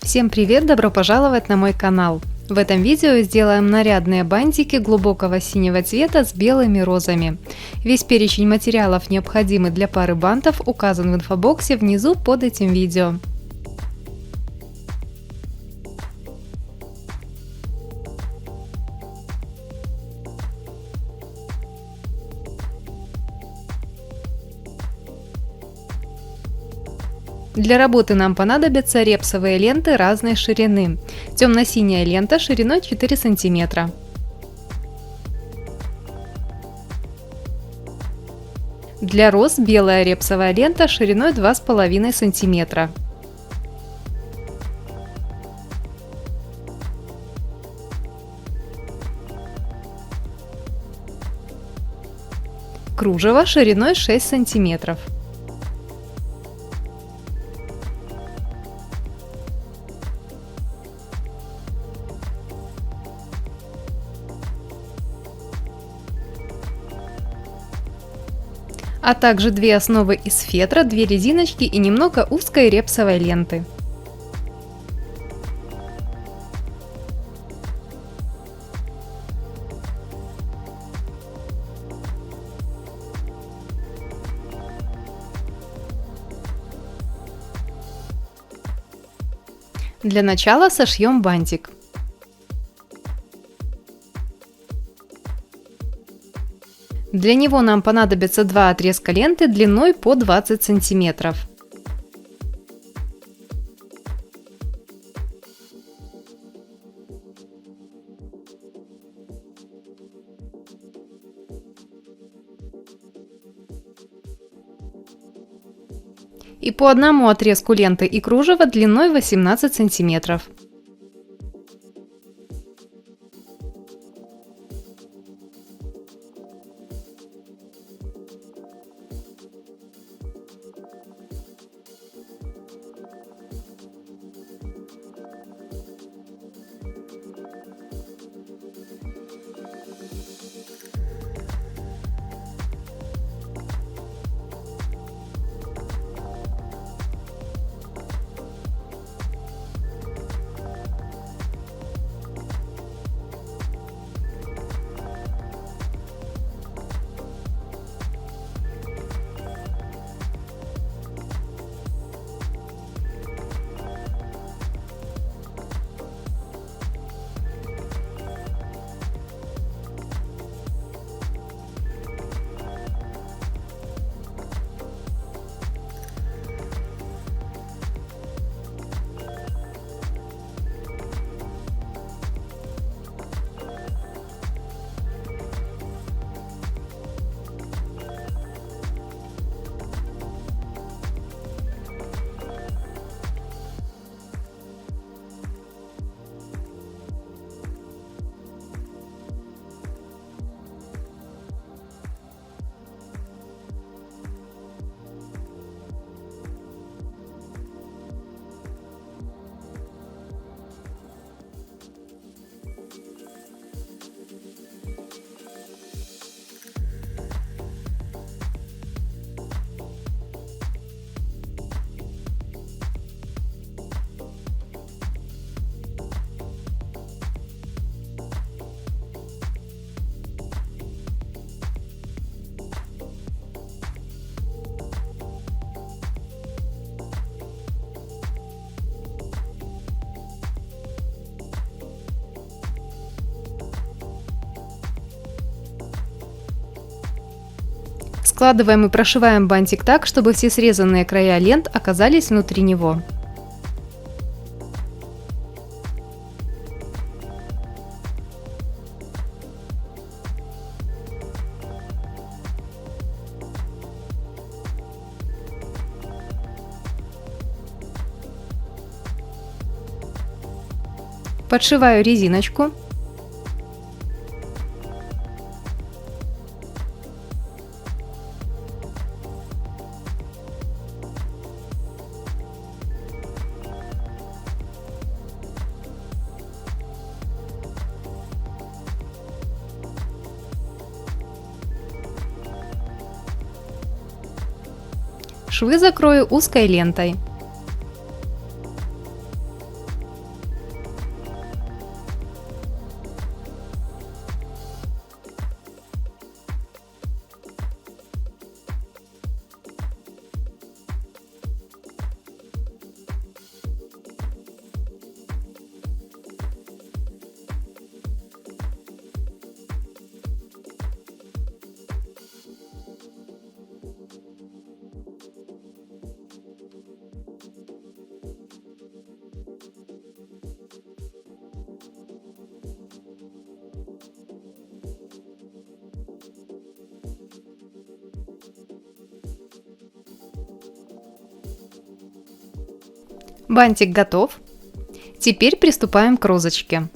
Всем привет, добро пожаловать на мой канал. В этом видео сделаем нарядные бантики глубокого синего цвета с белыми розами. Весь перечень материалов, необходимый для пары бантов, указан в инфобоксе внизу под этим видео. Для работы нам понадобятся репсовые ленты разной ширины. Темно-синяя лента шириной 4 см. Для роз белая репсовая лента шириной 2,5 см. Кружево шириной 6 см. А также две основы из фетра, две резиночки и немного узкой репсовой ленты. Для начала сошьем бантик. Для него нам понадобится два отрезка ленты длиной по 20 см. И по одному отрезку ленты и кружева длиной 18 см. Складываем и прошиваем бантик так, чтобы все срезанные края лент оказались внутри него. Подшиваю резиночку. Швы закрою узкой лентой. Бантик готов. Теперь приступаем к розочке.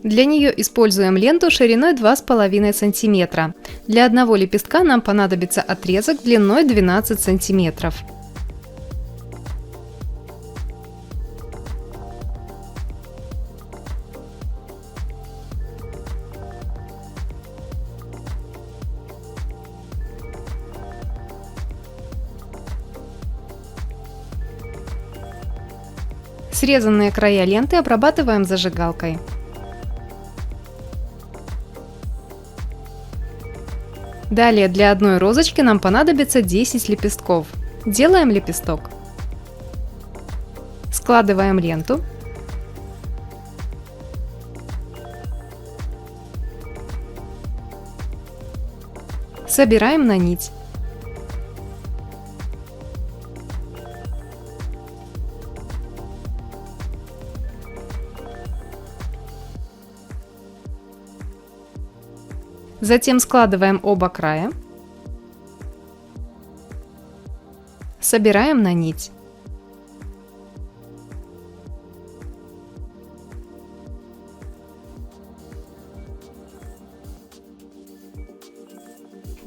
Для нее используем ленту шириной 2,5 см. Для одного лепестка нам понадобится отрезок длиной 12 см. Срезанные края ленты обрабатываем зажигалкой. Далее для одной розочки нам понадобится 10 лепестков. Делаем лепесток. Складываем ленту. Собираем на нить. Затем складываем оба края. Собираем на нить.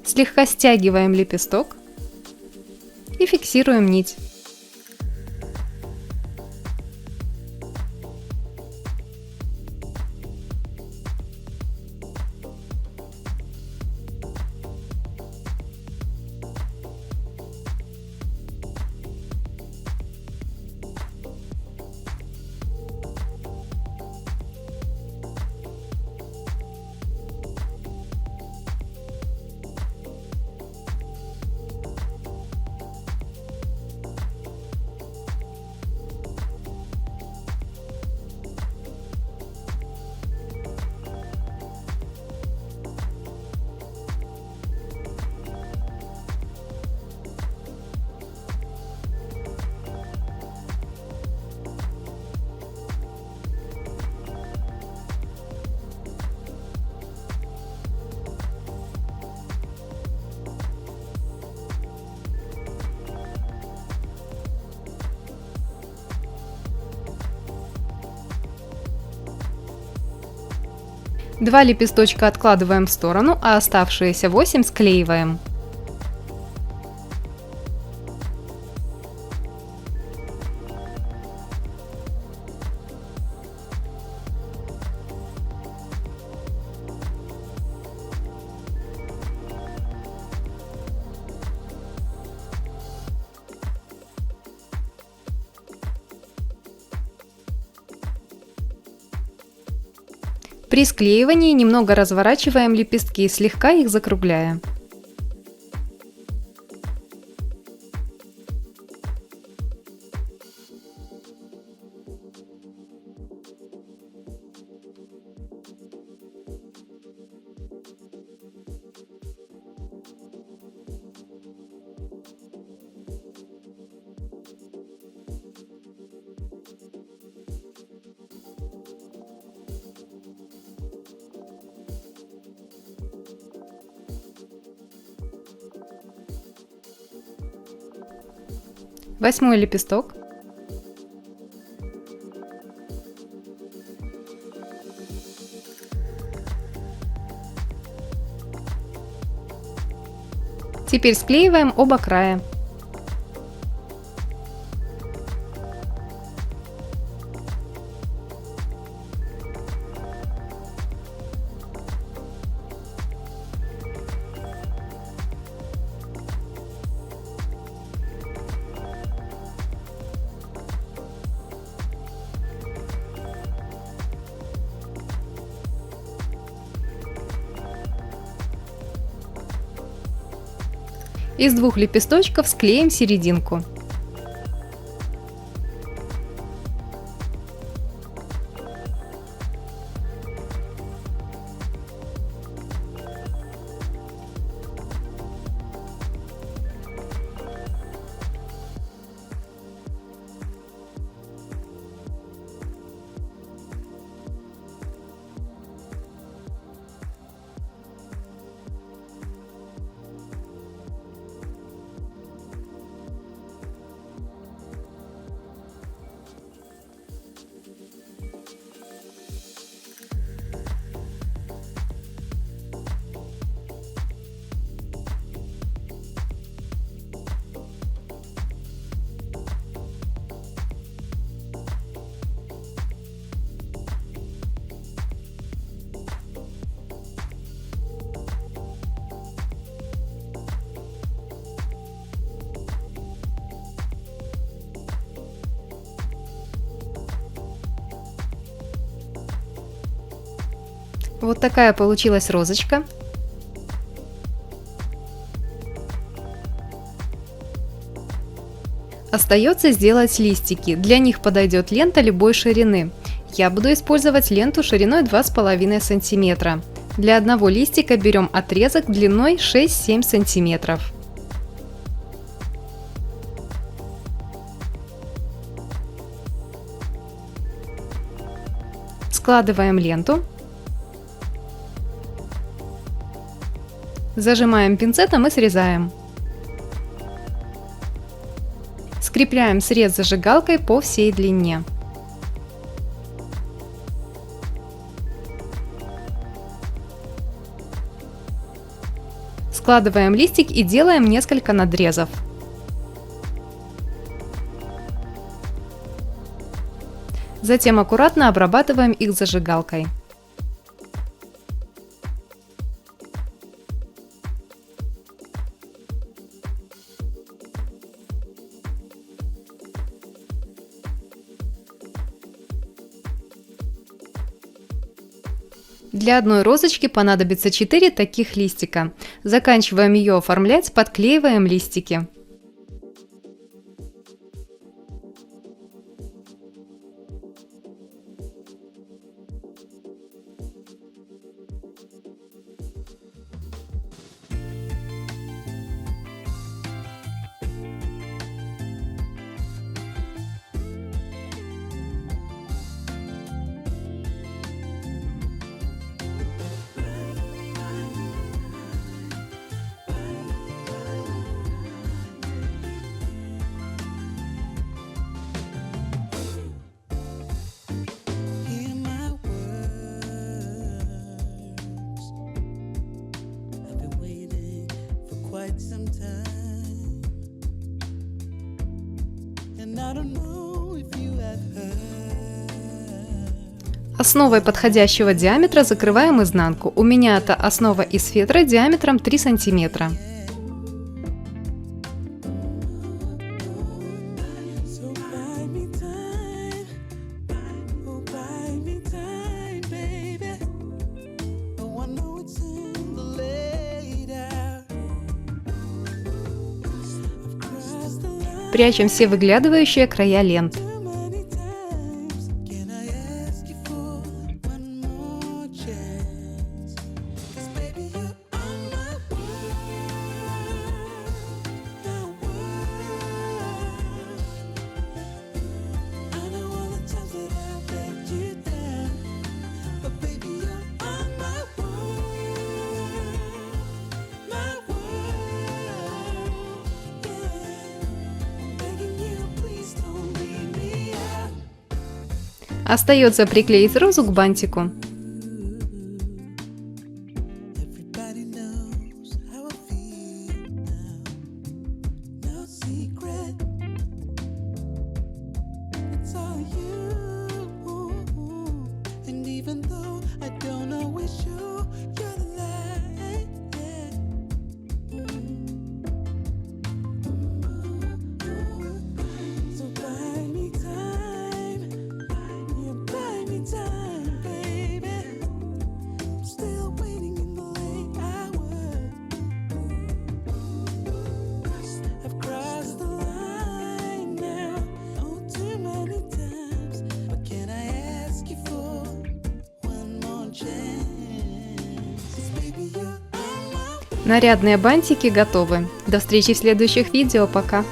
Слегка стягиваем лепесток и фиксируем нить. Два лепесточка откладываем в сторону, а оставшиеся 8 склеиваем. При склеивании немного разворачиваем лепестки, слегка их закругляя. Восьмой лепесток. Теперь склеиваем оба края. Из двух лепесточков склеим серединку. Вот такая получилась розочка. Остается сделать листики. Для них подойдет лента любой ширины. Я буду использовать ленту шириной 2,5 см. Для одного листика берем отрезок длиной 6-7 см. Складываем ленту. Зажимаем пинцетом и срезаем. Скрепляем срез зажигалкой по всей длине. Складываем листик и делаем несколько надрезов. Затем аккуратно обрабатываем их зажигалкой. Для одной розочки понадобится 4 таких листика. Заканчиваем ее оформлять, подклеиваем листики. Some time, and I don't know if you have heard. Основой подходящего диаметра закрываем изнанку. У меня это основа из фетра диаметром 3 сантиметра. Прячем все выглядывающие края лент. Остается приклеить розу к бантику. Нарядные бантики готовы. До встречи в следующих видео. Пока!